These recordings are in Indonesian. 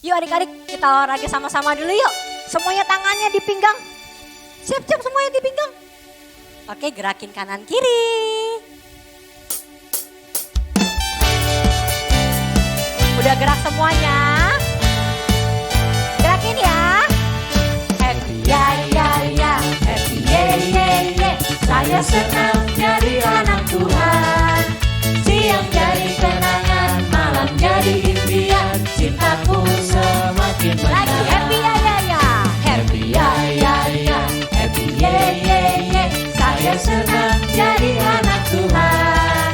Yuk adik-adik kita olahraga sama-sama dulu yuk. Semuanya tangannya di pinggang. Siap-siap semuanya di pinggang. Oke, gerakin kanan kiri. Udah gerak semuanya. Gerakin ya. Happy ya ya ya, happy ye ye ye. Saya senang jadi anak Tuhan. Siang jadi kenangan, malam jadi impian. Cintaku semakin mendalam. Lagi happy ya ya ya, happy ya ya ya, happy ye ye ye. Saya senang jadi anak Tuhan.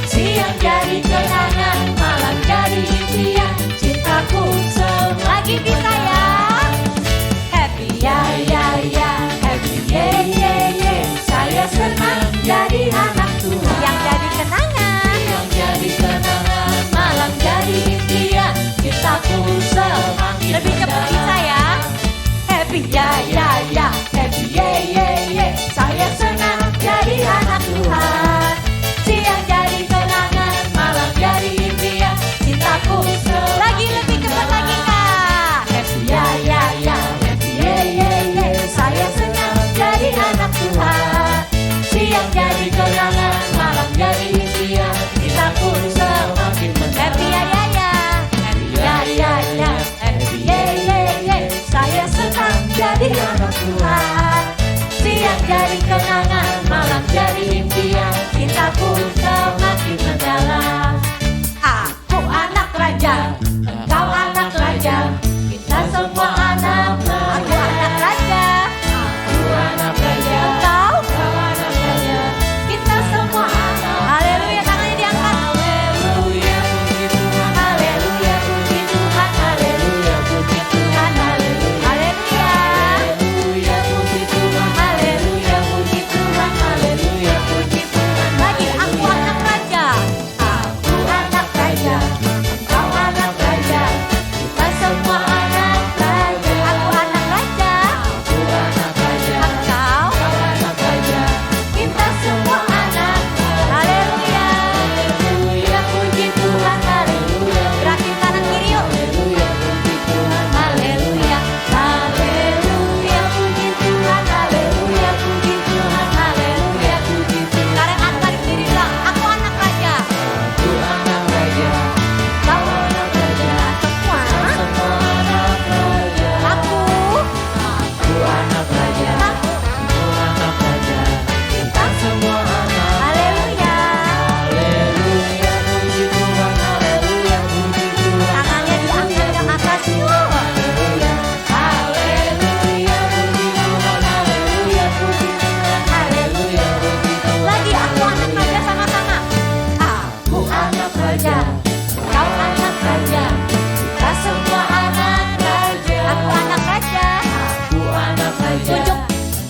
Siang jadi kenangan, malam jadi impian. Cintaku semakin lagi bisa ya. Happy ya ya ya, happy ye ye ye. Saya senang jadi anak Tuhan. Yang jadi kenangan, yang jadi kenangan, malam jadi impian. Cintaku semakin lebih cepat bisa ya. Happy ya ya ya, happy ye ye ye. Saya senang jadi anak Tuhan. Siang jadi kenangan, malam jadi impian. Cintaku lagi lebih cepat lagi kak. Happy ya ya ya, happy ye ye ye. Saya senang jadi anak Tuhan. Siang jadi kenangan, malam jadi impian. Cintaku semakin mendalam. Happy ya ya ya, happy ya ya ya, happy ye ye ye. Saya senang jadi anak Tuhan. Siang jadi kenangan, malam jadi impian. Cintaku semakin mendalam. Aku anak raja, engkau anak raja. Kita semua anak raja. Aku anak raja, aku anak raja. Engkau anak raja. Kita semua anak. Haleluya, tangannya diangkat. Haleluya, puji Tuhan. Haleluya, puji Tuhan. Haleluya, puji Tuhan. Haleluya. Haleluya, puji Tuhan. Haleluya, puji Tuhan. Haleluya, puji Tuhan. Lagi, aku anak raja. Aku anak raja. Engkau anak raja. Kita semua anak raja. Aku anak raja. Aku anak raja. Engkau anak raja. Kita semua anak. Haleluya. Haleluya, puji Tuhan. Haleluya. Gerakin kanan kiri yuk. Haleluya, puji Tuhan. Haleluya. Haleluya, puji Tuhan. Haleluya, puji Tuhan. Haleluya, puji Tuhan. Sekarang angkat diri bilang, aku anak raja. Aku anak raja. Kau anak raja. Semua. Semua anak raja. Aku anak raja. Aku anak raja. Kita semua anak. Haleluya. Haleluya, puji Tuhan. Haleluya, puji Tuhan. Tangannya diangkat ke atas yuk. Haleluya. Haleluya, puji Tuhan. Haleluya, puji Tuhan. Haleluya, puji Tuhan. Lagi aku anak raja sama-sama. Aku anak raja. Kau anak raja. Kita semua anak raja. Aku anak raja. Aku anak raja. Tunjuk.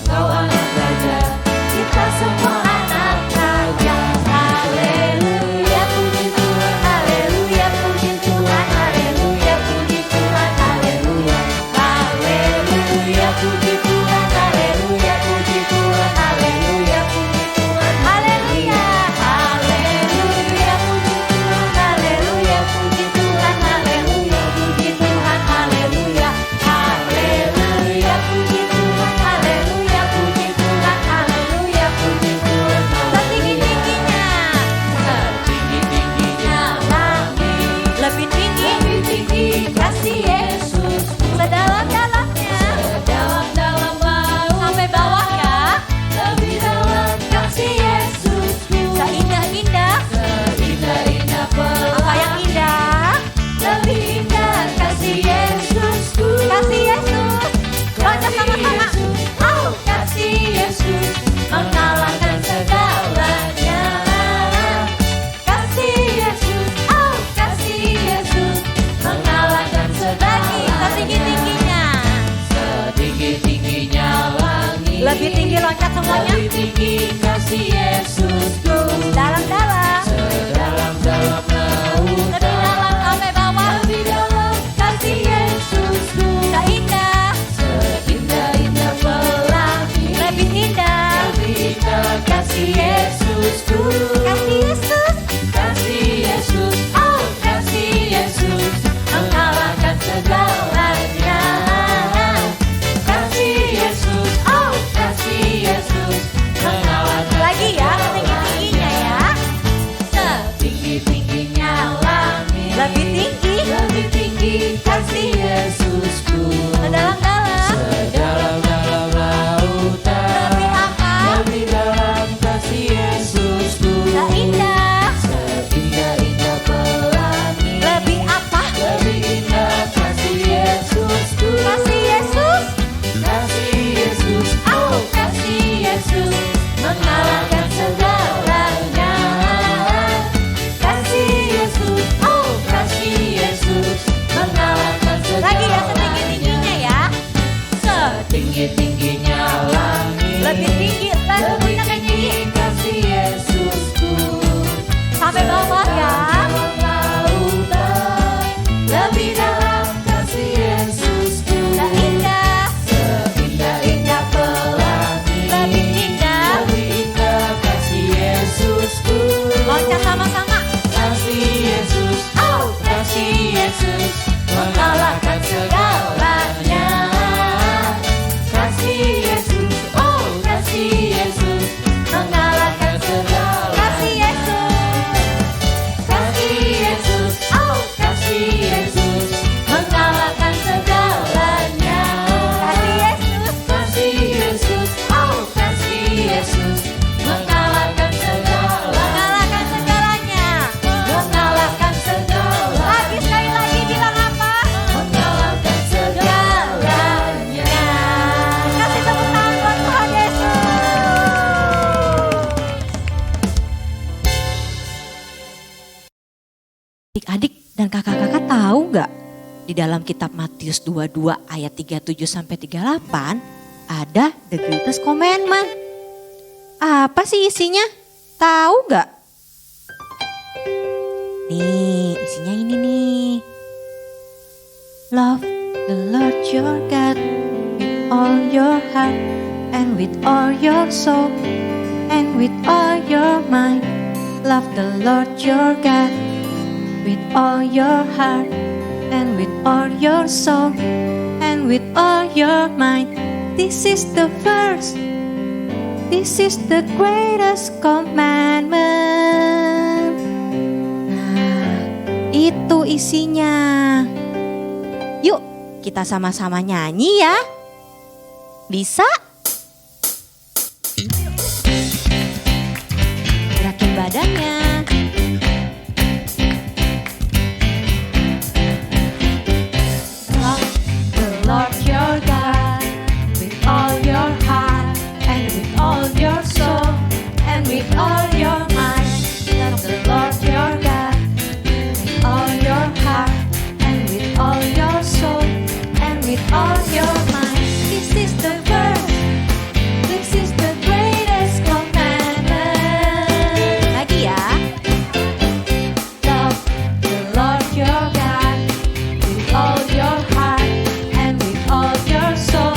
Kau anak raja. Kita semua anak raja. Haleluya, puji Tuhan. Haleluya, puji Tuhan. Haleluya, puji Tuhan. Haleluya. Haleluya, puji Tuhan. Haleluya, puji Tuhan. Haleluya, puji Tuhan. Haleluya. Haleluya, puji Tuhan. Haleluya, puji Tuhan. Haleluya, puji Tuhan. Haleluya. Haleluya, puji Tuhan. Haleluya, puji Tuhan. Haleluya, puji Tuhan. Setinggi-tingginya. Setinggi-tingginya langit. Lebih tinggi. Lebih tinggi kasih Yesus. Sedalam-dalamnya. Sedalam-dalam laut. Sampai bawah ya. Lebih dalam kasih Yesus. Seindah-indah. Seindah-indah pelangi. Apa yang indah? Lebih indah kasih Yesusku. Kasih Yesus. Loncat sama-sama. Oh, kasih Yesus mengalahkan segalanya. Kasih Yesus. Oh, kasih Yesus mengalahkan segalanya. Setinggi-tingginya. Setinggi-tingginya langit. Lebih tinggi loncat semuanya. Lebih tinggi kasih Yesusku. Dalam-dalam. Sedalam-dalam laut. Lebih dalam sampai bawah. Lebih dalam kasih Yesusku. Seindah. Seindah-indah pelangi. Lebih indah. Lebih indah kasih Yesusku. Kasih Yesus. Kasih Yesus. Oh, kasih Yesus mengalahkan segala. lebih tinggi kasih Yesusku. Sedalam-dalam, Sedalam-dalam lautan, lebih apa? lebih dalam kasih Yesusku. Seindah, Seindah-indah pelangi, lebih apa? lebih indah kasih Yesusku. Kasih Yesus, Kasih Yesus, oh kasih Yesus, mengalahkan segalanya. Kasih Yesus, oh kasih Yesus, mengalahkan segalanya. lagi ya setinggi-tingginya ya. Setinggi-tingginya langit, Lebih tinggi, lebih lebih tinggi tinggi. kasih Yesusku. Sampai bawah ya. Lautan, lebih dalam kasih Yesusku. Seindah, Seindah-indah pelangi, lebih indah. lebih indah kasih Yesusku. Loncat sama-sama. Kasih Yesus, oh kasih Yesus, mengalahkan segalanya. Kasih Yesus, oh kasih Yesus, mengalahkan segalanya. Kasih Yesus, Kasih Yesus, oh kasih Yesus, mengalahkan segalanya. kasih Yesus, Kasih Yesus, oh kasih Yesus, mengalahkan segalanya. mengalahkan segalanya. Mengalahkan segalanya. Lagi sekali lagi bilang apa? Mengalahkan segalanya. Kasih tepuk tangan buat Tuhan Yesus. Adik-adik dan kakak-kakak tahu nggak? Di dalam kitab Matius 22 ayat 37 sampai 38 ada the greatest commandment. Apa sih isinya? Tahu nggak? Nih, isinya ini nih. Love the Lord your God with all your heart and with all your soul and with all your mind. Love the Lord your God with all your heart and with all your soul and with all your mind. This is the first. This is the greatest commandment. Nah, itu isinya. Yuk, kita sama-sama nyanyi ya. Bisa? Gerakin badannya. Love the Lord your God with all your heart and with all your soul and with all your mind. Love the Lord your God with all your heart and with all your soul and with all your mind. This is the first. This is the greatest commandment. Lagi ya. Love the Lord your God with all your heart and with all your soul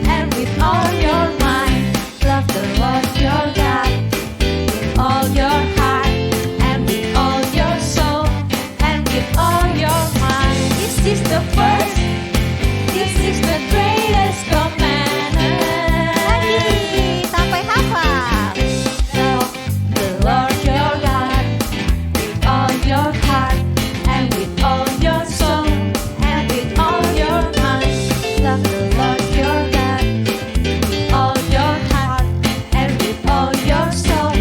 and with all your mind. Love the Lord your God with all your heart and with all your soul and with all your mind. This is the first. This is the greatest commandment. Lagi sampai hafal. Love the Lord your God with all your heart and with all your soul and with all your mind. Love the Lord your God with all your heart and with all your soul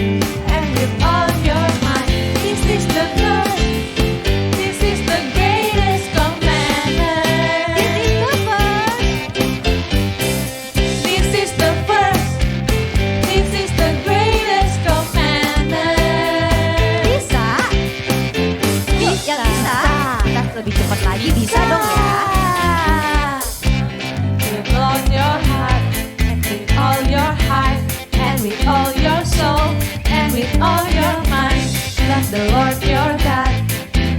and with all your mind. This is the first. This is the greatest commandment. This is the first. This is the greatest commandment. Bisa? Yuk, yang bisa. Kita lebih cepat lagi, bisa dong ya. With all your heart and with all your heart and with all your soul and with all your mind. Love the Lord your God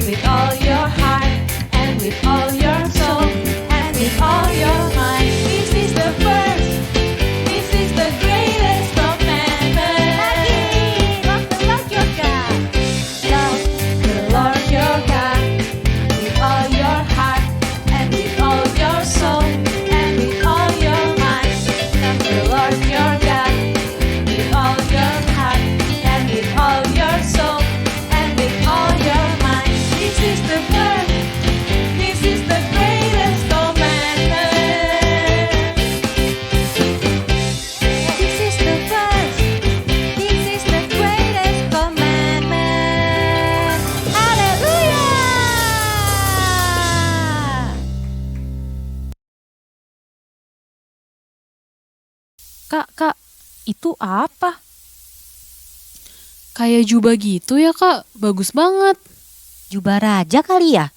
with all your heart and with all your soul and with all your mind. This is the first. This is the greatest commandment. Lagi, love the Lord your God. Love the Lord your God with all your heart Kak, itu apa? Kayak jubah gitu ya Kak, bagus banget. Jubah raja kali ya?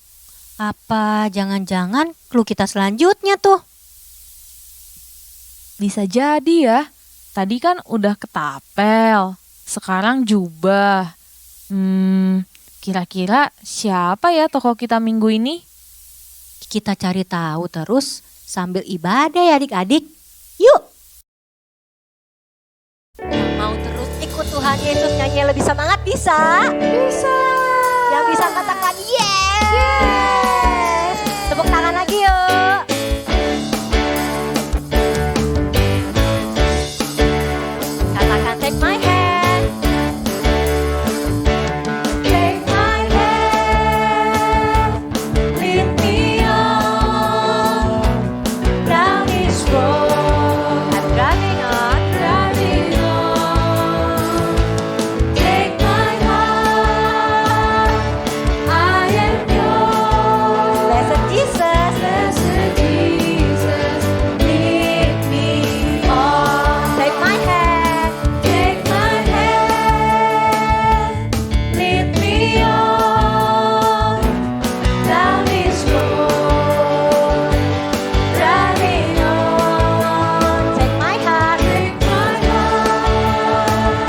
Apa jangan-jangan clue kita selanjutnya tuh? Bisa jadi ya, tadi kan udah ketapel, sekarang jubah. Kira-kira siapa ya tokoh kita minggu ini? Kita cari tahu terus sambil ibadah ya adik-adik. Yuk! Yang mau terus ikut Tuhan Yesus nyanyi lebih semangat bisa? Bisa! Yang bisa katakan yes! Yes! Tepuk tangan lagi yuk! Katakan take my hand. Take my hand. Lead me on. Down this road. I'm driving on. Driving on. Take my heart. I am yours. Blessed Jesus. Blessed Jesus. Lead me on. Take my hand. Take my hand. Lead me on. Down this road. Driving on. Take my heart. Take my heart.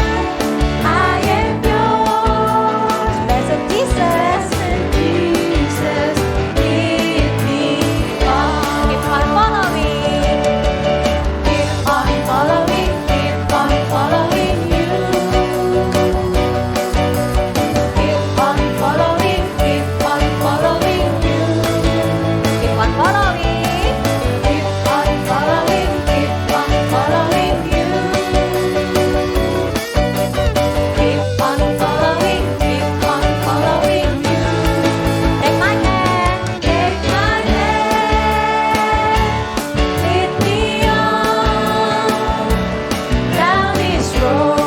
I am yours. Blessed Jesus. Blessed Jesus. Lead me on. Keep on following. Keep on following. Keep on following you. Keep on following. Keep on following you. Keep on following. Keep on following. Keep on following you. Keep on following. Keep on following you. Take my hand. Take my hand. Lead me on. Down this road.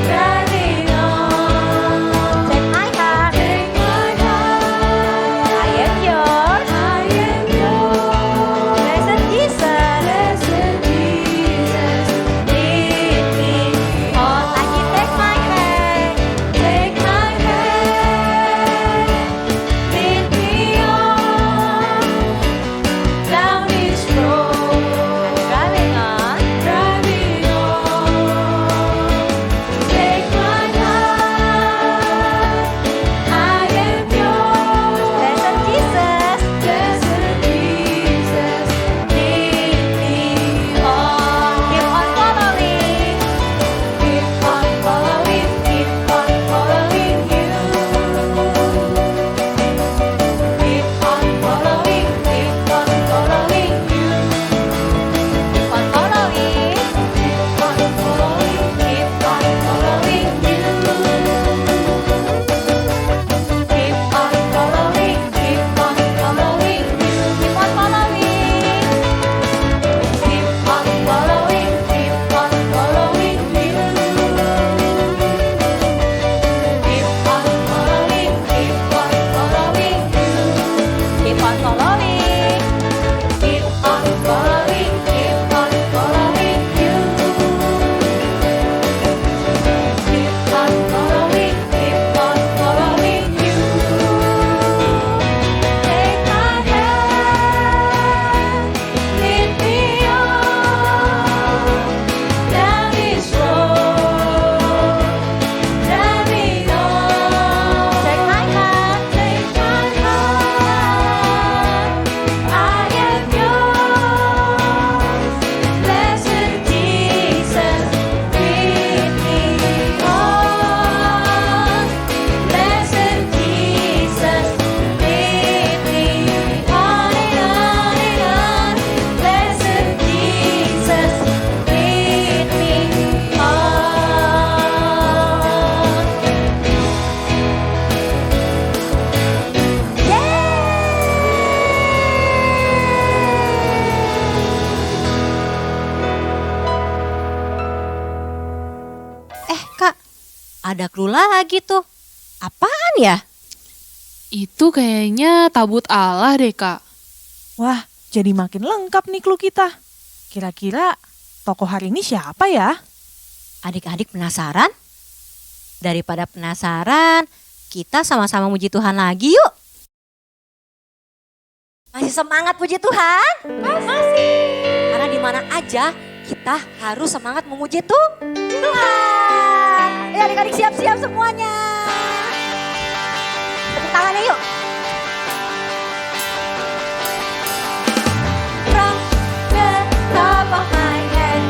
Driving on. Take my heart. Take my heart. I am yours. I am yours. Blessed Jesus. Blessed Jesus. Lead me on. Lagi take my hand. Take my hand. Lead me on. Down this road. I'm driving on. Driving on. Take my heart. I am yours. Blessed Jesus. Blessed Jesus. Lead me on. Keep on following. Keep on following. Keep on following you. Keep on following. Keep on following you. Keep on following. Keep on following. Keep on following you. Keep on following. Keep on following you. Keep on following. Keep on following. Keep on following you. Keep on following. Keep on following you. Keep on following. Keep on following. Keep on following you. Keep on following. Keep on following you. Take my hand. Lead me on. Down this road. Driving on. Take my hand. Take my heart. I am yours. Blessed Jesus. Lead me on. Blessed Jesus. Lead me on and on and on. Blessed Jesus. Lead me on. Kak, ada clue lagi tuh. Apaan ya? Itu kayaknya tabut Allah deh Kak. Wah, jadi makin lengkap nih clue kita. Kira-kira tokoh hari ini siapa ya? Adik-adik penasaran? Daripada penasaran, kita sama-sama muji Tuhan lagi yuk. Masih semangat puji Tuhan? Masih. Karena di mana aja kita harus semangat memuji Tuhan. Ayo adik-adik siap-siap semuanya. Tepuk tangannya yuk. From the top of my head,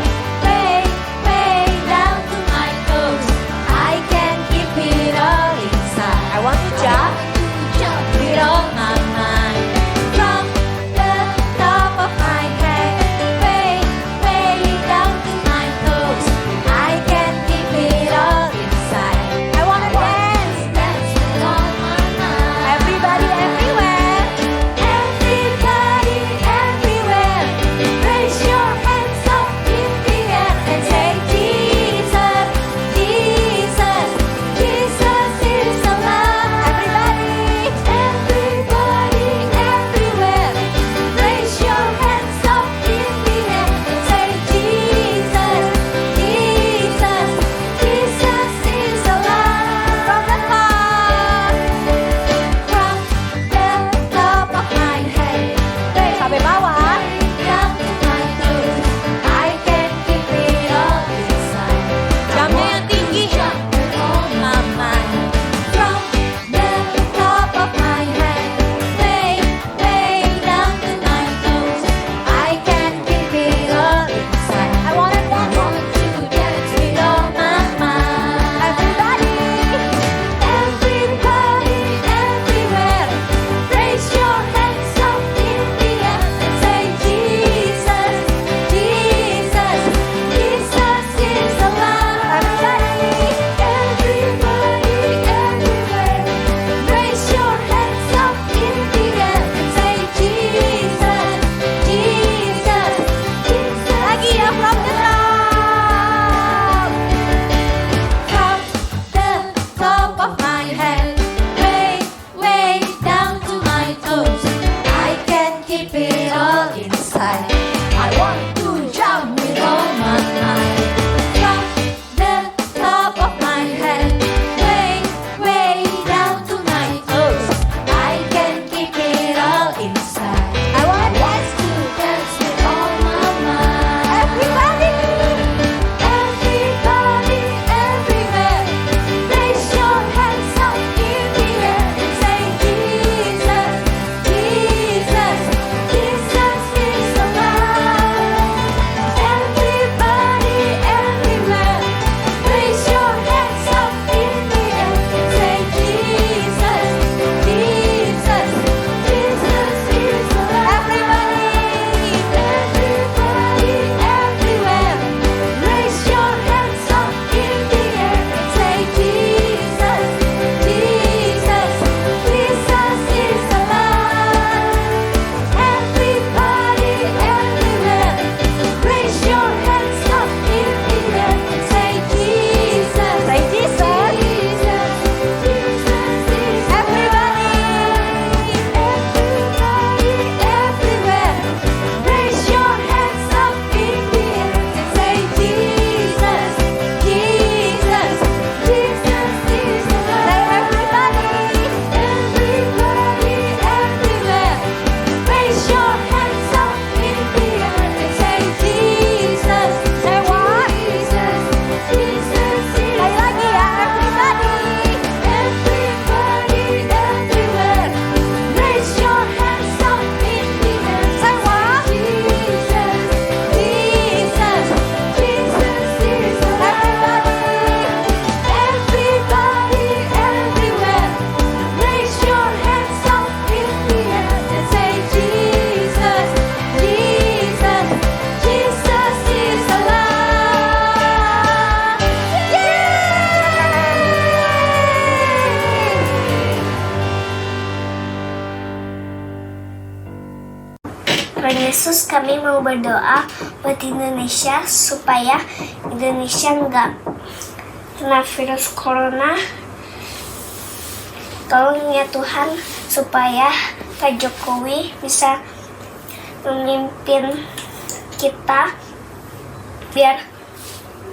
way, way down to my toes, I can keep it all inside. I want to jump with all my mind. From the top of my head, way, way down to my toes, I can keep it all inside. I wanna dance, dance with all my mind. Everybody, everywhere, everybody, everywhere. Raise your hands up in the air and say, Jesus, Jesus, Jesus is alive. Everybody, everybody, everywhere. Raise your hands up in the air and say, Jesus, Jesus, Jesus is alive. From the top of my head, sampai bawah, down to my toes, I can keep it all inside. Jamnya yang tinggi, on my mind. From the top of my head, way, way down to my toes, I can keep it all inside. I wanna dance with all my mind. Everybody, everybody, everywhere. Raise your hands up in the air and say, Jesus, Jesus, Jesus is alive. Everybody, everywhere. Raise your hands up in the air and say, Jesus, Jesus, Jesus. Lagi ya, from the top. From the top of my head, way, way down to my toes, I can keep it all inside. I want to jump with all my mind. From the top of my head, way, way down to my toes, I can keep it all inside. I want to dance with all my mind. Everybody, everybody, everywhere. Raise your hands up in the air and say, Jesus, Jesus, Jesus is alive. Everybody, everywhere. Raise your hands up in the air and say, Jesus, Jesus, Jesus is alive. Everybody, everywhere. Raise your hands up in the air and say, Jesus, Jesus, Jesus is alive. Everybody, everywhere. Raise your hands up in the air and say, Jesus, say Jesus, Jesus, Jesus is everybody, everywhere. Raise your hands up in the air and say, Jesus, Jesus, Jesus is alive. Everybody, everywhere. Raise your hands up in the air and say, Jesus. Say what? Jesus, Jesus is alive. Lagi ya, everybody, everywhere. Raise your hands up in the air. Say what? Jesus, Jesus, Jesus is alive. Everybody, everywhere. Raise your hands up in the air and say, Jesus, Jesus, Jesus is alive. Tuhan Yesus, kami mau berdoa buat Indonesia supaya Indonesia nggak kena virus corona. Tolong ya Tuhan supaya Pak Jokowi bisa memimpin kita biar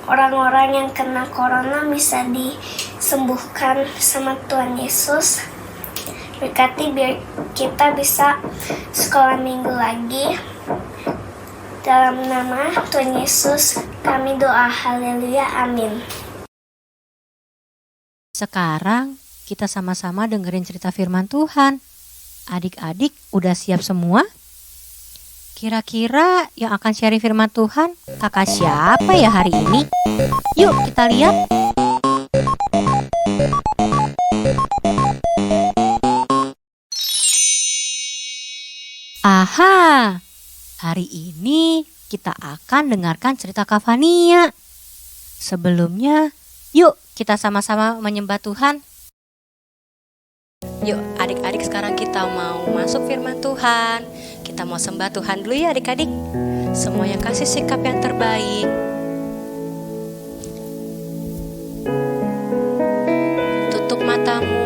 orang-orang yang kena corona bisa disembuhkan sama Tuhan Yesus. Berkati biar kita bisa sekolah minggu lagi. Dalam nama Tuhan Yesus kami doa, haleluya, amin. Sekarang kita sama-sama dengerin cerita firman Tuhan. Adik-adik udah siap semua? Kira-kira yang akan sharing firman Tuhan kakak siapa ya hari ini? Yuk kita lihat. Aha, hari ini kita akan dengarkan cerita Kak Fania. Sebelumnya, yuk kita sama-sama menyembah Tuhan. Yuk adik-adik, sekarang kita mau masuk firman Tuhan. Kita mau sembah Tuhan dulu ya adik-adik. Semuanya kasih sikap yang terbaik. Tutup matamu.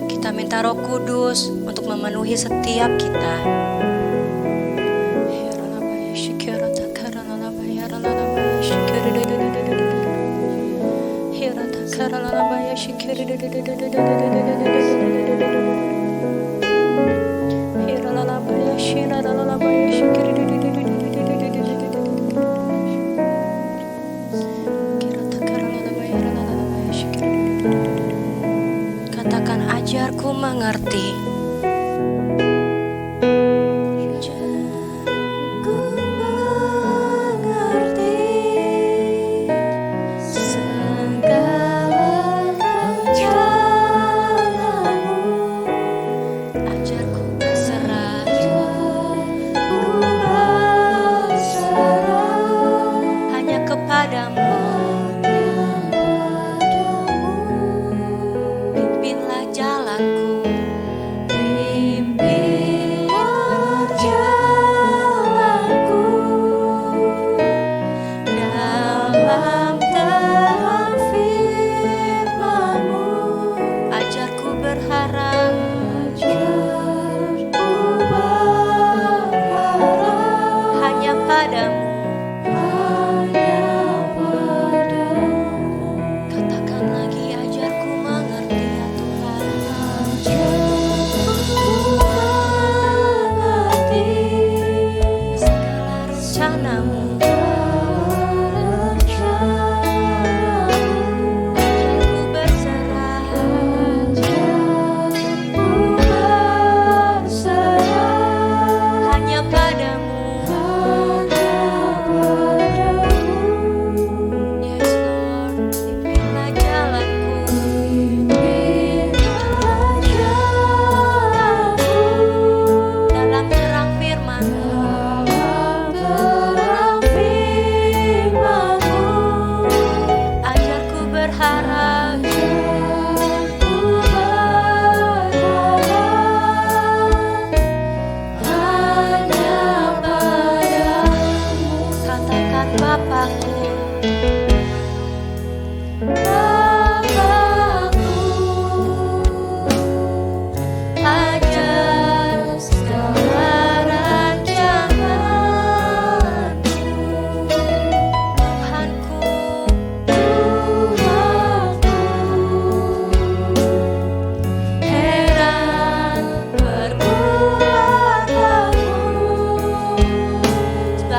Kita minta Roh Kudus untuk memenuhi setiap kita. Katakan, ajarku mengerti.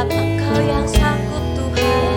Engkau yang sanggup Tuhan.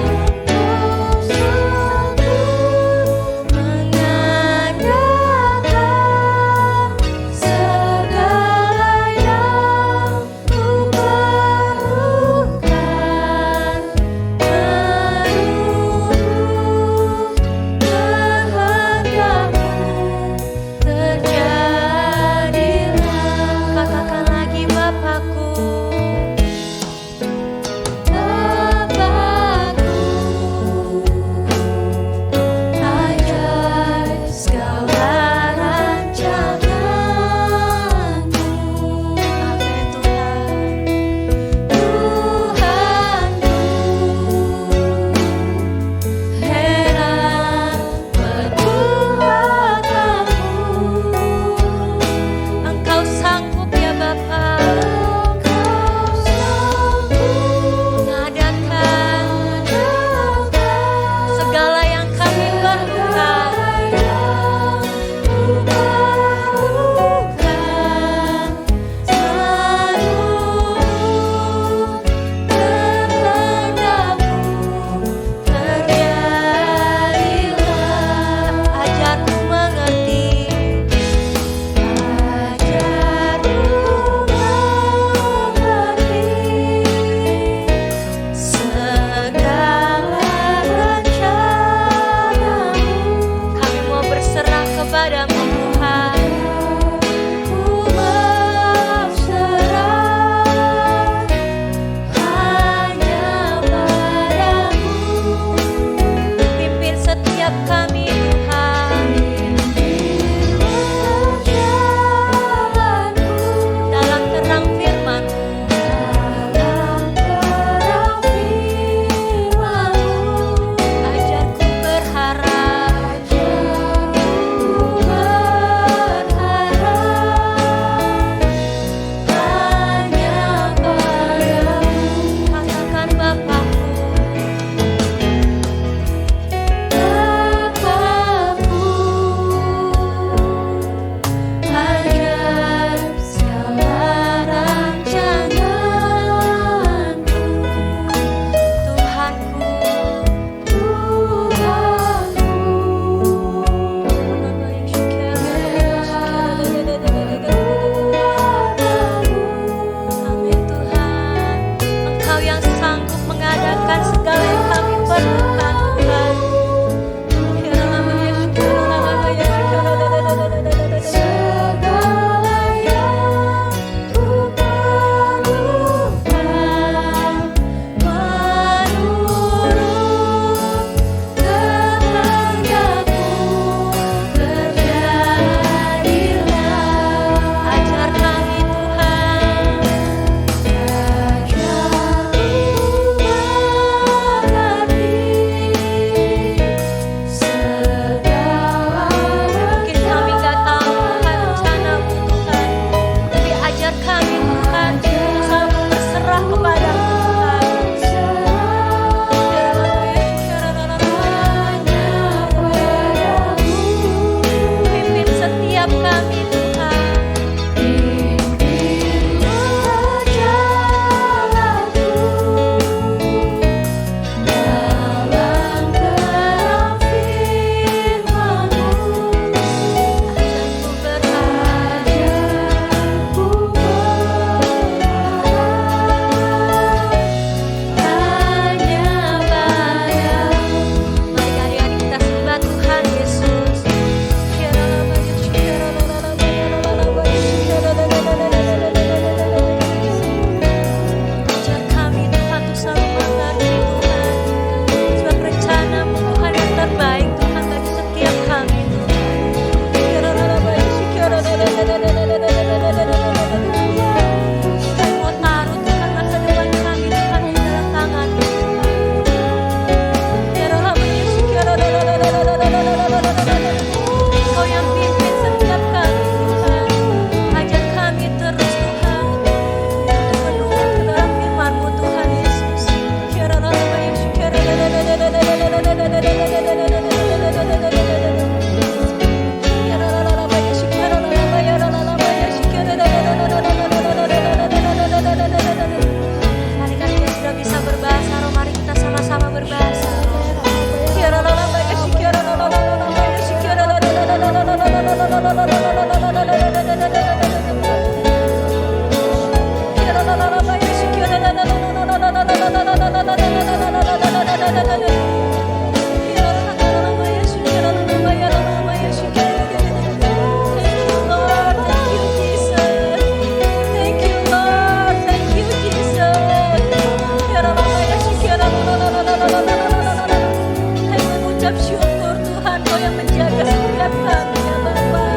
Engkau yang menjaga setiap kami ya Bapa.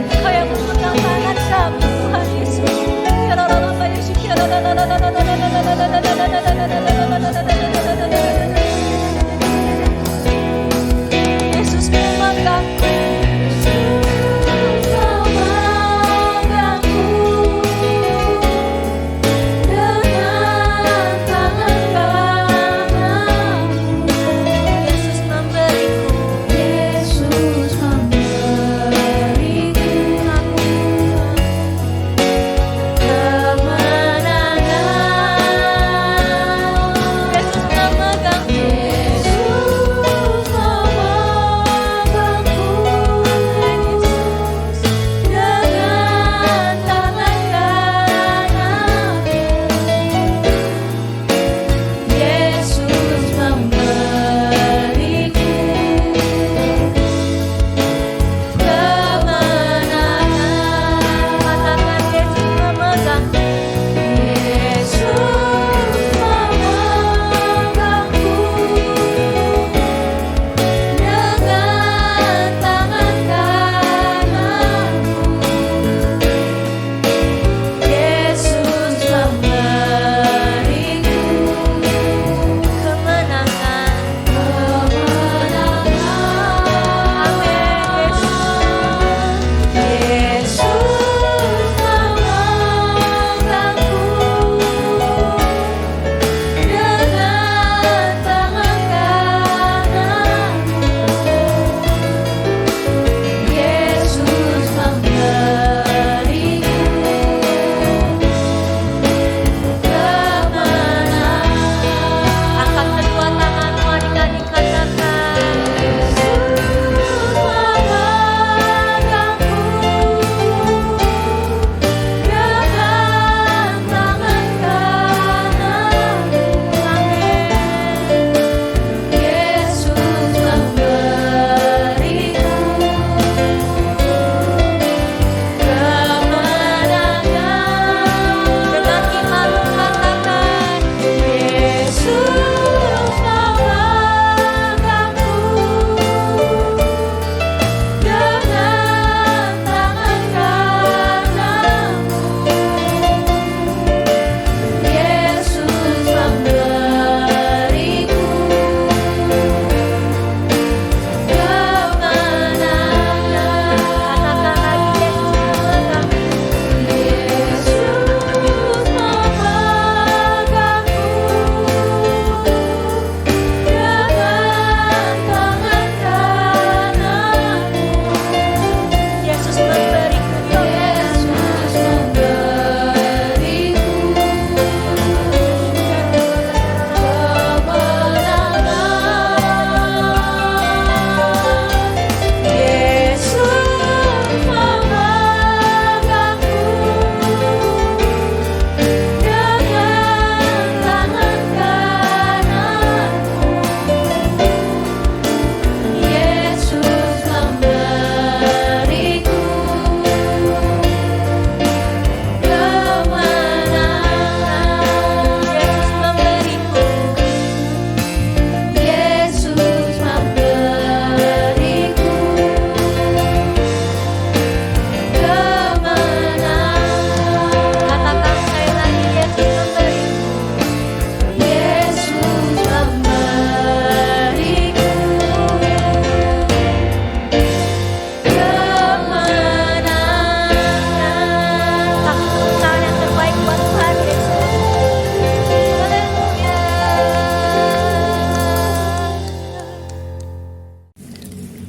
Engkau yang memegang tangan kami Tuhan Yesus. Yesus memegangku.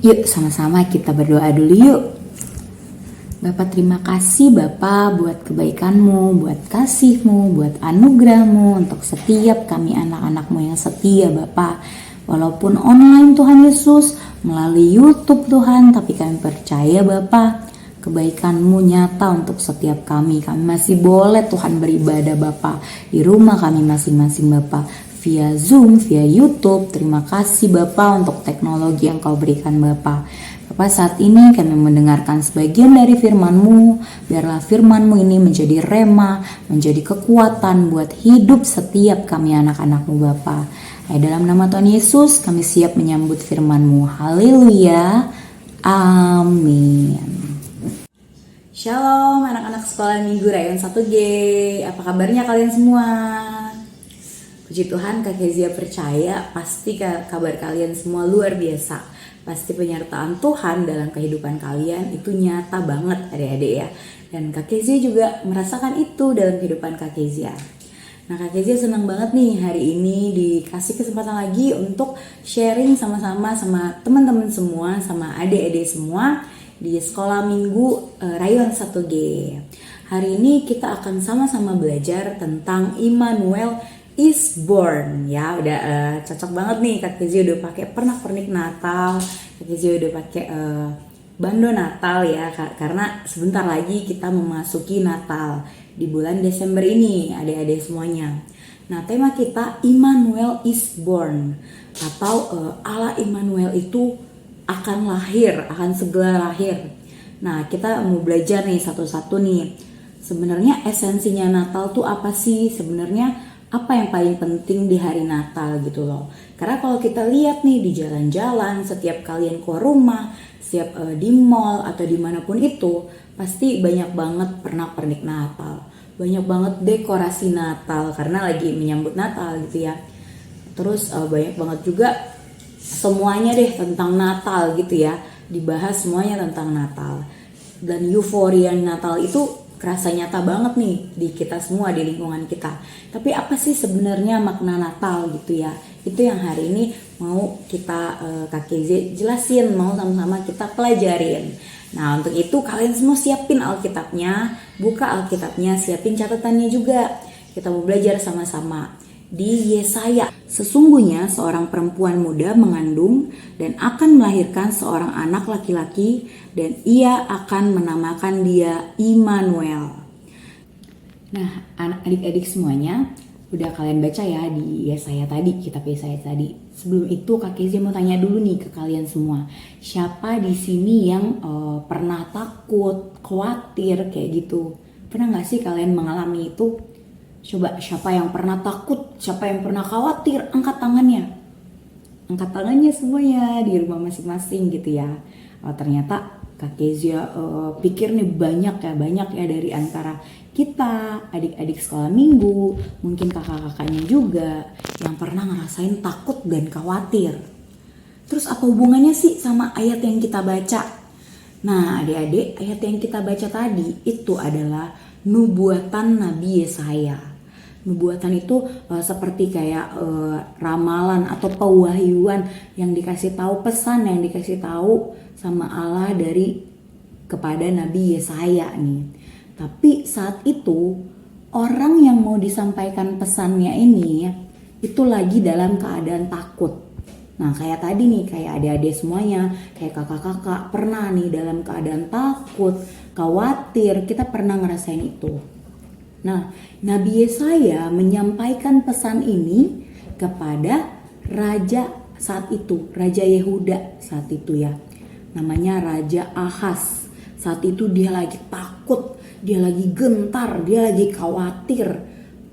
Yuk sama-sama kita berdoa dulu yuk. Bapak, terima kasih Bapak buat kebaikan-Mu, buat kasih-Mu, buat anugerah-Mu untuk setiap kami anak-anak-Mu yang setia Bapak. Walaupun online Tuhan Yesus, melalui YouTube Tuhan, tapi kami percaya Bapak, kebaikan-Mu nyata untuk setiap kami. Kami masih boleh Tuhan beribadah Bapak di rumah kami masing-masing Bapak, via Zoom, via YouTube. Terima kasih Bapak untuk teknologi yang Kau berikan Bapak. Bapa, saat ini kami mendengarkan sebagian dari firman-Mu. Biarlah firman-Mu ini menjadi rema, menjadi kekuatan buat hidup setiap kami anak-anak-Mu Bapa. Dalam nama Tuhan Yesus kami siap menyambut firman-Mu. Haleluya. Amin. Shalom anak-anak sekolah minggu Rayon 1G. Apa kabarnya kalian semua? Puji Tuhan, Kak Kezia percaya pasti kabar kalian semua luar biasa. Pasti penyertaan Tuhan dalam kehidupan kalian itu nyata banget adik-adik ya. Dan Kak Kezia juga merasakan itu dalam kehidupan Kak Kezia. Nah, Kak Kezia senang banget nih hari ini dikasih kesempatan lagi untuk sharing sama-sama sama teman-teman semua, sama adik-adik semua di sekolah minggu Rayon 1G. Hari ini kita akan sama-sama belajar tentang Immanuel is born ya. Udah cocok banget nih, Kak Kezia udah pakai pernak-pernik Natal, Kak Kezia udah pakai bando Natal ya, karena sebentar lagi kita memasuki Natal di bulan Desember ini adik-adik semuanya. Nah, tema kita Immanuel is born, atau Allah Immanuel itu akan lahir, akan segera lahir. Nah, kita mau belajar nih satu-satu nih. Sebenarnya esensinya Natal tuh apa sih? Sebenarnya apa yang paling penting di hari Natal gitu loh. Karena kalau kita lihat nih di jalan-jalan, setiap kalian keluar rumah, setiap di mall atau dimanapun itu, pasti banyak banget pernak-pernik Natal, banyak banget dekorasi Natal karena lagi menyambut Natal gitu ya. Terus banyak banget juga semuanya deh tentang Natal gitu ya, dibahas semuanya tentang Natal. Dan euforia Natal itu kerasa nyata banget nih di kita semua, di lingkungan kita. Tapi apa sih sebenarnya makna Natal gitu ya? Itu yang hari ini mau kita Kak Kezia jelasin, mau sama-sama kita pelajarin. Nah, untuk itu kalian semua siapin Alkitabnya, buka Alkitabnya, siapin catatannya juga. Kita mau belajar sama-sama. Di Yesaya, sesungguhnya seorang perempuan muda mengandung dan akan melahirkan seorang anak laki-laki, dan ia akan menamakan dia Immanuel. Nah, adik-adik semuanya udah kalian baca ya di Yesaya tadi, kitab Yesaya tadi. Sebelum itu Kak Kezia mau tanya dulu nih ke kalian semua. Siapa di sini yang pernah takut, khawatir kayak gitu? Pernah gak sih kalian mengalami itu? Coba siapa yang pernah takut, siapa yang pernah khawatir, angkat tangannya. Angkat tangannya semuanya di rumah masing-masing gitu ya. Ternyata Kak Kezia pikir nih banyak ya dari antara kita, adik-adik sekolah minggu, mungkin kakak-kakaknya juga yang pernah ngerasain takut dan khawatir. Terus apa hubungannya sih sama ayat yang kita baca? Nah, adik-adik, ayat yang kita baca tadi itu adalah nubuatan Nabi Yesaya. Nubuatan itu seperti kayak ramalan atau pewahyuan yang dikasih tahu, pesan yang dikasih tahu sama Allah kepada Nabi Yesaya nih. Tapi saat itu orang yang mau disampaikan pesannya ini itu lagi dalam keadaan takut. Nah, kayak tadi nih, kayak adik-adik semuanya, kayak kakak-kakak pernah nih dalam keadaan takut, khawatir, kita pernah ngerasain itu. Nah, Nabi Yesaya menyampaikan pesan ini kepada raja saat itu, Raja Yehuda saat itu ya. Namanya Raja Ahaz. Saat itu dia lagi takut, dia lagi gentar, dia lagi khawatir.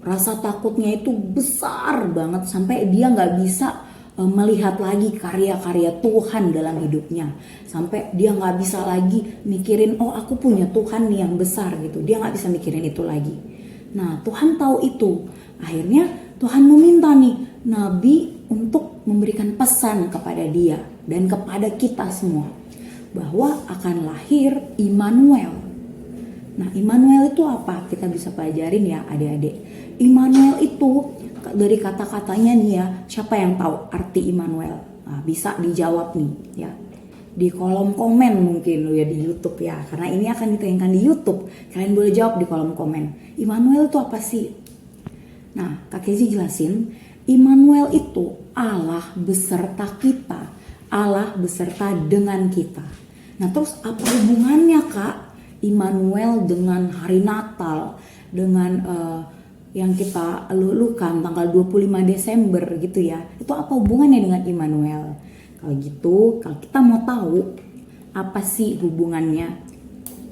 Rasa takutnya itu besar banget sampai dia gak bisa melihat lagi karya-karya Tuhan dalam hidupnya. Sampai dia gak bisa lagi mikirin, oh aku punya Tuhan nih yang besar gitu. Dia gak bisa mikirin itu lagi. Nah, Tuhan tahu itu. Akhirnya Tuhan meminta nih Nabi untuk memberikan pesan kepada dia dan kepada kita semua bahwa akan lahir Immanuel. Nah, Immanuel itu apa? Kita bisa pelajarin ya adik-adik. Immanuel itu dari kata-katanya nih ya, siapa yang tahu arti Immanuel? Nah, bisa dijawab nih ya. Di kolom komen mungkin lo ya di YouTube ya, karena ini akan ditayangkan di YouTube. Kalian boleh jawab di kolom komen. Immanuel itu apa sih? Nah, Kak Kezia jelasin, Immanuel itu Allah beserta kita, Allah beserta dengan kita. Nah, terus apa hubungannya Kak Immanuel dengan hari Natal, dengan yang kita lulukan tanggal 25 Desember gitu ya? Itu apa hubungannya dengan Immanuel? Kalau gitu, kalau kita mau tahu Apa sih hubungannya?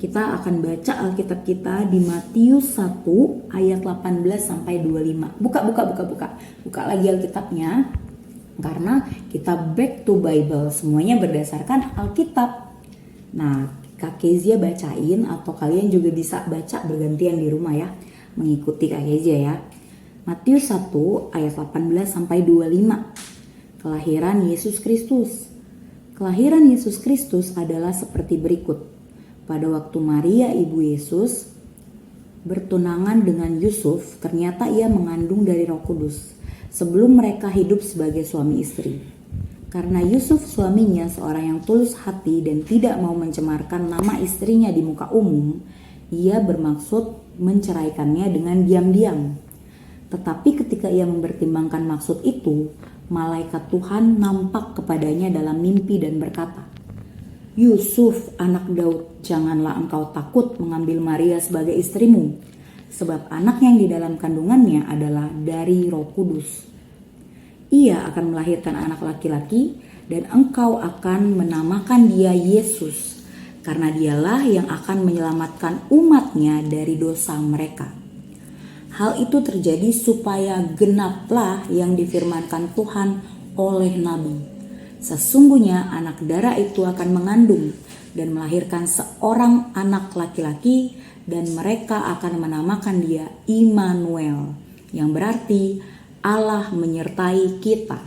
Kita akan baca Alkitab kita di Matius 1 ayat 18 sampai 25. Buka lagi Alkitabnya, karena kita back to Bible, semuanya berdasarkan Alkitab. Nah, Kak Kezia bacain, atau kalian juga bisa baca bergantian di rumah ya, mengikuti Kak Kezia ya. Matius 1 ayat 18 sampai 25. Kelahiran Yesus Kristus. Kelahiran Yesus Kristus adalah seperti berikut. Pada waktu Maria ibu Yesus bertunangan dengan Yusuf, ternyata ia mengandung dari Roh Kudus sebelum mereka hidup sebagai suami istri. Karena Yusuf suaminya seorang yang tulus hati dan tidak mau mencemarkan nama istrinya di muka umum, ia bermaksud menceraikannya dengan diam-diam. Tetapi ketika ia mempertimbangkan maksud itu, malaikat Tuhan nampak kepadanya dalam mimpi dan berkata, "Yusuf, anak Daud, janganlah engkau takut mengambil Maria sebagai istrimu, sebab anak yang di dalam kandungannya adalah dari Roh Kudus. Ia akan melahirkan anak laki-laki dan engkau akan menamakan dia Yesus, karena dialah yang akan menyelamatkan umatnya dari dosa mereka." Hal itu terjadi supaya genaplah yang difirmankan Tuhan oleh Nabi. Sesungguhnya anak darah itu akan mengandung dan melahirkan seorang anak laki-laki, dan mereka akan menamakan dia Immanuel, yang berarti Allah menyertai kita.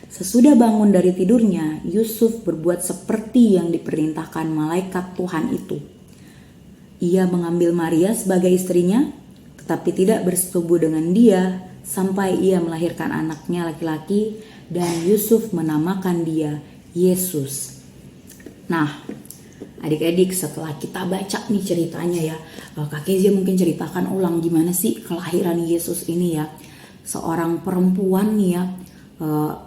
Sesudah bangun dari tidurnya, Yusuf berbuat seperti yang diperintahkan malaikat Tuhan itu. Ia mengambil Maria sebagai istrinya, tetapi tidak bersetubuh dengan dia sampai ia melahirkan anaknya laki-laki, dan Yusuf menamakan dia Yesus. Nah, adik-adik, setelah kita baca nih ceritanya ya, Kak Kezia mungkin ceritakan ulang gimana sih kelahiran Yesus ini ya. Seorang perempuan nih ya,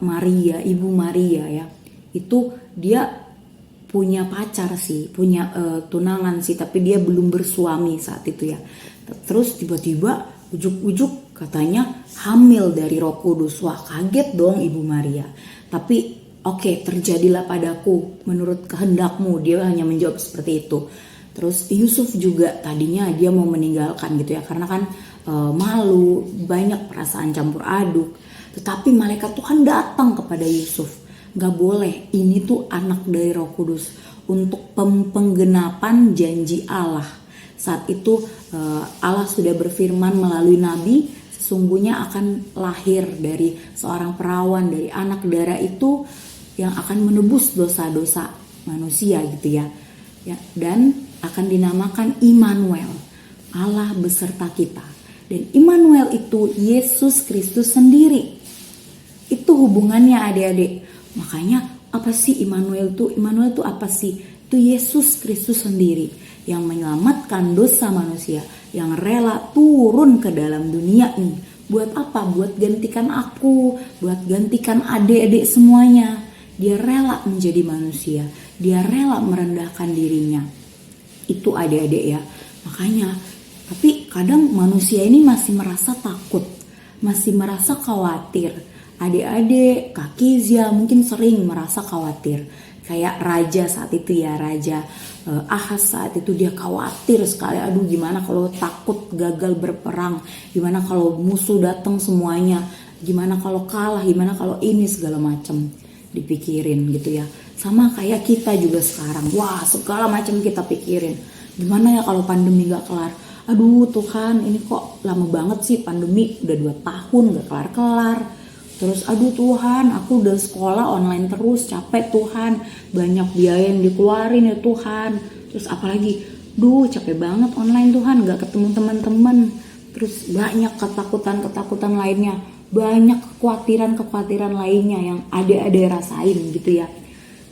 Maria, ibu Maria ya, itu dia punya pacar sih, punya tunangan sih, tapi dia belum bersuami saat itu ya. Terus tiba-tiba ujuk-ujuk katanya hamil dari Roh Kudus. Wah, kaget dong ibu Maria. Tapi oke, terjadilah padaku menurut kehendakmu. Dia hanya menjawab seperti itu. Terus Yusuf juga tadinya dia mau meninggalkan gitu ya, karena kan malu, banyak perasaan campur aduk. Tetapi malaikat Tuhan datang kepada Yusuf. Gak boleh, ini tuh anak dari Roh Kudus, untuk penggenapan janji Allah. Saat itu Allah sudah berfirman melalui Nabi, sesungguhnya akan lahir dari seorang perawan, dari anak darah itu yang akan menebus dosa-dosa manusia gitu ya. Dan akan dinamakan Immanuel, Allah beserta kita. Dan Immanuel itu Yesus Kristus sendiri. Itu hubungannya adik-adik. Makanya apa sih Immanuel itu? Immanuel itu apa sih? Itu Yesus Kristus sendiri yang menyelamatkan dosa manusia, yang rela turun ke dalam dunia nih. Buat apa? Buat gantikan aku, buat gantikan adik-adik semuanya. Dia rela menjadi manusia, dia rela merendahkan dirinya. Itu adik-adik ya. Makanya, tapi kadang manusia ini masih merasa takut, masih merasa khawatir. Adik-adik, Kak Kezia mungkin sering merasa khawatir. Kayak raja saat itu ya, Raja Ahaz saat itu dia khawatir sekali. Aduh, gimana kalau takut gagal berperang, gimana kalau musuh datang semuanya, gimana kalau kalah, gimana kalau ini, segala macam dipikirin gitu ya. Sama kayak kita juga sekarang, wah segala macam kita pikirin. Gimana ya kalau pandemi gak kelar? Aduh Tuhan, ini kok lama banget sih pandemi, udah 2 tahun gak kelar-kelar. Terus aduh Tuhan, aku udah sekolah online terus, capek Tuhan, banyak biaya yang dikeluarin ya Tuhan. Terus apalagi, capek banget online Tuhan, gak ketemu teman-teman. Terus banyak ketakutan-ketakutan lainnya, banyak kekhawatiran-kekhawatiran lainnya yang adik-adik rasain gitu ya.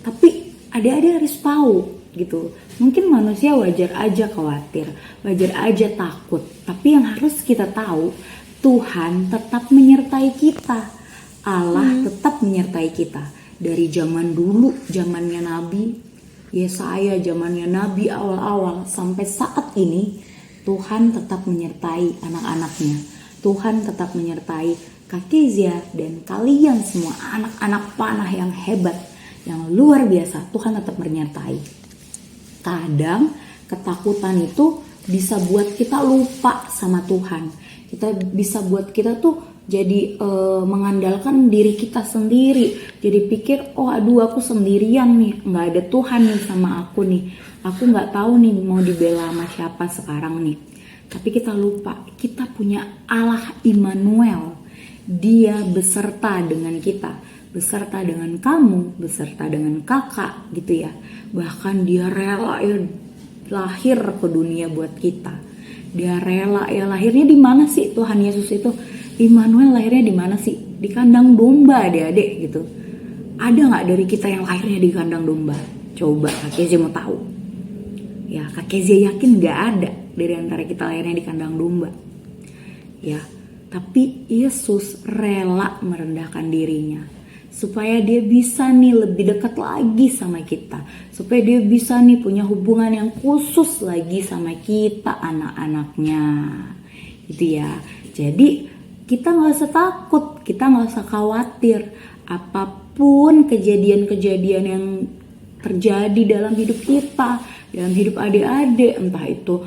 Tapi adik-adik harus tahu gitu, mungkin manusia wajar aja khawatir, wajar aja takut. Tapi yang harus kita tahu, Tuhan tetap menyertai kita. Allah tetap menyertai kita. Dari zaman dulu, zamannya Nabi Yesaya, zamannya Nabi awal-awal, sampai saat ini Tuhan tetap menyertai anak-anaknya. Tuhan tetap menyertai Kak Kezia dan kalian semua anak-anak panah yang hebat, yang luar biasa. Tuhan tetap menyertai. Kadang ketakutan itu bisa buat kita lupa sama Tuhan. Bisa buat kita tuh jadi mengandalkan diri kita sendiri. Jadi pikir, oh aduh aku sendirian nih, nggak ada Tuhan nih sama aku nih. Aku nggak tahu nih mau dibela sama siapa sekarang nih. Tapi kita lupa, kita punya Allah Immanuel. Dia beserta dengan kita, beserta dengan kamu, beserta dengan kakak gitu ya. Bahkan dia rela ya lahir ke dunia buat kita. Dia rela ya, lahirnya di mana sih Tuhan Yesus itu? Immanuel lahirnya di mana sih? Di kandang domba, adik-adik gitu. Ada nggak dari kita yang lahirnya di kandang domba? Coba Kak Kezia mau tahu. Ya Kak Kezia yakin nggak ada dari antara kita lahirnya di kandang domba. Ya, tapi Yesus rela merendahkan dirinya supaya dia bisa nih lebih dekat lagi sama kita, supaya dia bisa nih punya hubungan yang khusus lagi sama kita anak-anaknya gitu ya. Jadi kita nggak usah takut, kita nggak usah khawatir apapun kejadian-kejadian yang terjadi dalam hidup kita, dalam hidup adik-adik, entah itu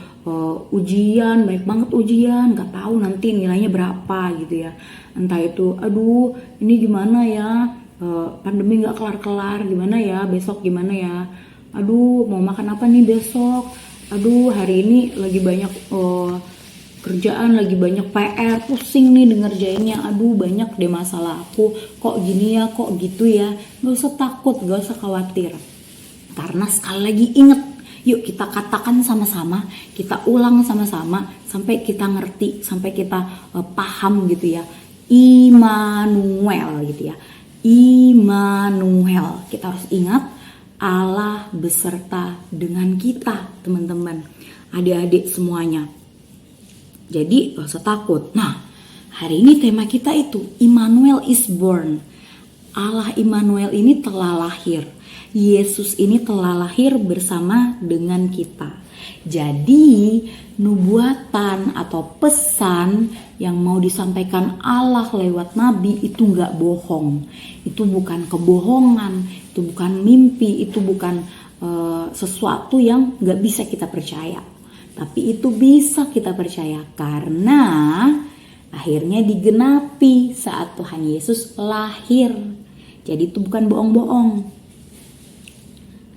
ujian, banyak banget ujian, nggak tahu nanti nilainya berapa gitu ya. Entah itu, aduh ini gimana ya, pandemi nggak kelar-kelar, gimana ya, besok gimana ya, aduh mau makan apa nih besok, aduh hari ini lagi banyak kerjaan, lagi banyak PR, pusing nih ngerjainnya, aduh banyak deh masalah aku, kok gini ya, kok gitu ya. Nggak usah takut, nggak usah khawatir, karena sekali lagi ingat, yuk kita katakan sama-sama, kita ulang sama-sama sampai kita ngerti, sampai kita paham gitu ya. Immanuel gitu ya. Immanuel. Kita harus ingat Allah beserta dengan kita, teman-teman, adik-adik semuanya. Jadi gak usah takut. Nah, hari ini tema kita itu Immanuel is born. Allah Immanuel ini telah lahir. Yesus ini telah lahir bersama dengan kita. Jadi nubuatan atau pesan yang mau disampaikan Allah lewat nabi itu gak bohong. Itu bukan kebohongan, itu bukan mimpi, itu bukan sesuatu yang gak bisa kita percaya. Tapi itu bisa kita percaya karena akhirnya digenapi saat Tuhan Yesus lahir. Jadi itu bukan bohong-bohong.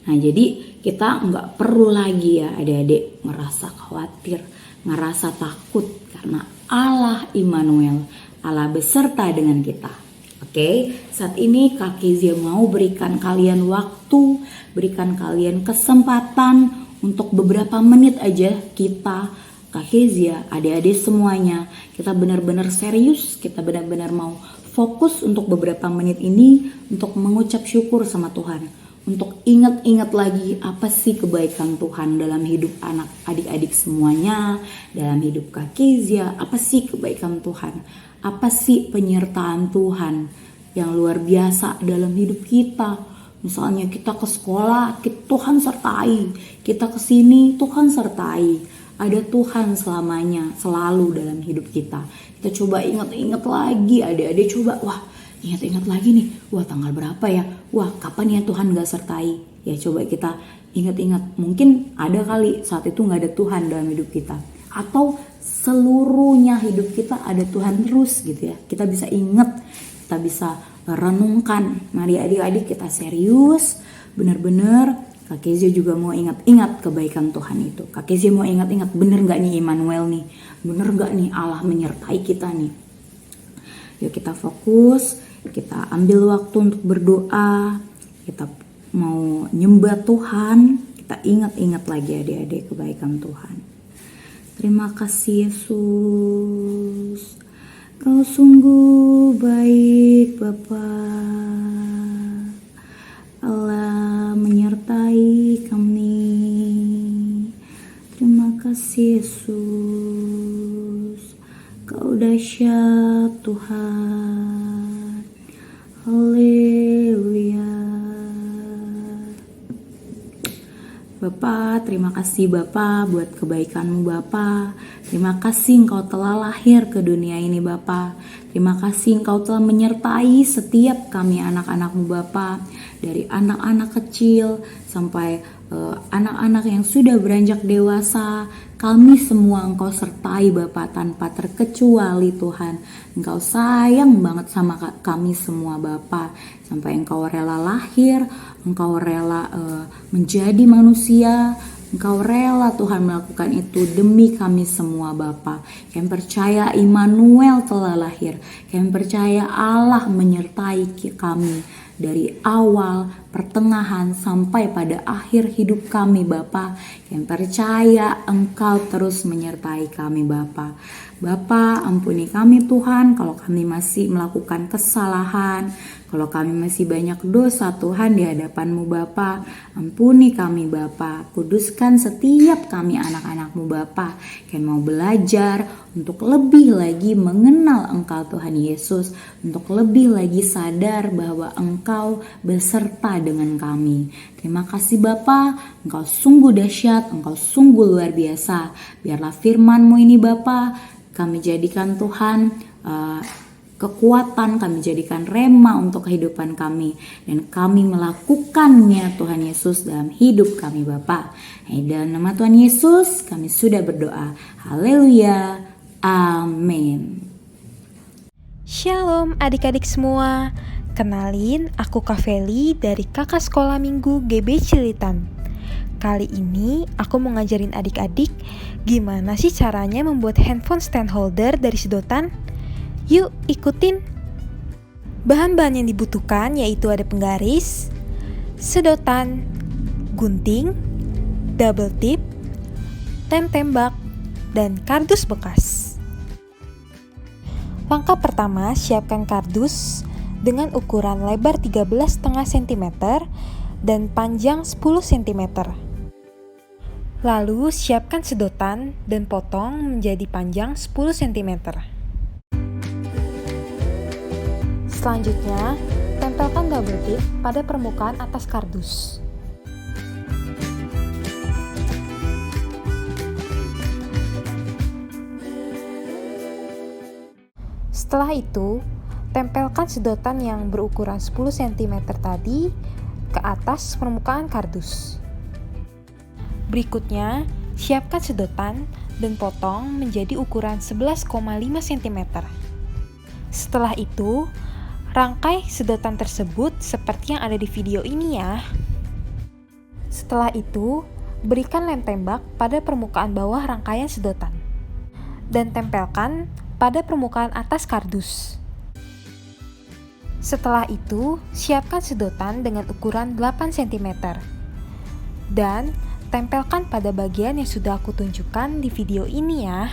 Nah jadi kita nggak perlu lagi ya adik-adik ngerasa khawatir, ngerasa takut karena Allah Immanuel, Allah beserta dengan kita. Oke, saat ini Kak Kezia mau berikan kalian waktu, berikan kalian kesempatan untuk beberapa menit aja kita, Kak Kezia, adik-adik semuanya, kita benar-benar serius, kita benar-benar mau fokus untuk beberapa menit ini untuk mengucap syukur sama Tuhan. Untuk ingat-ingat lagi apa sih kebaikan Tuhan dalam hidup anak adik-adik semuanya, dalam hidup Kak Kezia, apa sih kebaikan Tuhan, apa sih penyertaan Tuhan yang luar biasa dalam hidup kita. Misalnya kita ke sekolah, Tuhan sertai, kita ke sini, Tuhan sertai, ada Tuhan selamanya, selalu dalam hidup kita. Kita coba ingat-ingat lagi, adik-adik coba, wah ingat-ingat lagi nih, wah tanggal berapa ya, wah kapan ya Tuhan gak sertai. Ya coba kita ingat-ingat, mungkin ada kali saat itu gak ada Tuhan dalam hidup kita, atau seluruhnya hidup kita ada Tuhan terus gitu ya. Kita bisa ingat, kita bisa renungkan. Mari adik-adik kita serius, benar-benar Kak Kezia juga mau ingat-ingat kebaikan Tuhan itu. Kak Kezia mau ingat-ingat, bener gak nih Immanuel nih, bener gak nih Allah menyertai kita nih. Yuk kita fokus, kita ambil waktu untuk berdoa, kita mau nyembah Tuhan, kita ingat-ingat lagi adik-adik kebaikan Tuhan. Terima kasih Yesus, Kau sungguh baik Bapa, Allah menyertai kami. Terima kasih Yesus, Kau dahsyat Tuhan. Haleluya. Bapa, terima kasih Bapa buat kebaikan-Mu Bapa. Terima kasih Engkau telah lahir ke dunia ini Bapa. Terima kasih Engkau telah menyertai setiap kami anak-anak-Mu Bapa. Dari anak-anak kecil sampai anak-anak yang sudah beranjak dewasa, kami semua Engkau sertai Bapa tanpa terkecuali Tuhan. Engkau sayang banget sama kami semua Bapa, sampai Engkau rela lahir, Engkau rela menjadi manusia, Engkau rela Tuhan melakukan itu demi kami semua Bapa. Kami percaya Immanuel telah lahir. Kami percaya Allah menyertai kami dari awal, pertengahan, sampai pada akhir hidup kami Bapa. Kami percaya Engkau terus menyertai kami Bapa. Bapa, ampuni kami Tuhan kalau kami masih melakukan kesalahan, kalau kami masih banyak dosa Tuhan di hadapan-Mu Bapa. Ampuni kami Bapa, kuduskan setiap kami anak-anak-Mu Bapa. Kami mau belajar untuk lebih lagi mengenal Engkau Tuhan Yesus, untuk lebih lagi sadar bahwa Engkau beserta dengan kami. Terima kasih Bapa, Engkau sungguh dahsyat, Engkau sungguh luar biasa. Biarlah firman-Mu ini Bapa, kami jadikan Tuhan kekuatan, kami jadikan rema untuk kehidupan kami, dan kami melakukannya Tuhan Yesus dalam hidup kami Bapa. Dalam nama Tuhan Yesus kami sudah berdoa. Haleluya, amin. Shalom adik-adik semua. Kenalin, aku Kak Feli dari Kakak Sekolah Minggu GB Cilitan. Kali ini aku mau ngajarin adik-adik gimana sih caranya membuat handphone stand holder dari sedotan. Yuk ikutin. Bahan-bahan yang dibutuhkan yaitu ada penggaris, sedotan, gunting, double tip, lem tembak, dan kardus bekas. Langkah pertama, siapkan kardus dengan ukuran lebar 13,5 cm dan panjang 10 cm. Lalu siapkan sedotan dan potong menjadi panjang 10 cm. Selanjutnya, tempelkan double tip pada permukaan atas kardus. Setelah itu, tempelkan sedotan yang berukuran 10 cm tadi ke atas permukaan kardus. Berikutnya, siapkan sedotan dan potong menjadi ukuran 11,5 cm. Setelah itu, rangkai sedotan tersebut seperti yang ada di video ini ya. Setelah itu, berikan lem tembak pada permukaan bawah rangkaian sedotan dan tempelkan pada permukaan atas kardus. Setelah itu, siapkan sedotan dengan ukuran 8 cm dan tempelkan pada bagian yang sudah aku tunjukkan di video ini ya.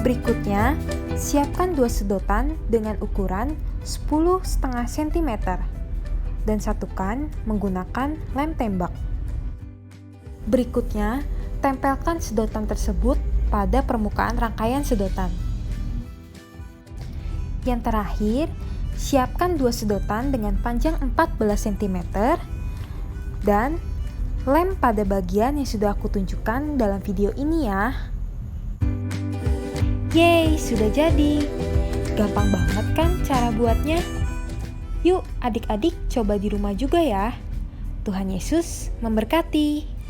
Berikutnya, siapkan 2 sedotan dengan ukuran 10,5 cm dan satukan menggunakan lem tembak. Berikutnya, tempelkan sedotan tersebut pada permukaan rangkaian sedotan. Yang terakhir, siapkan 2 sedotan dengan panjang 14 cm dan lem pada bagian yang sudah aku tunjukkan dalam video ini ya. Yeay, sudah jadi. Gampang banget kan cara buatnya? Yuk adik-adik coba di rumah juga ya. Tuhan Yesus memberkati.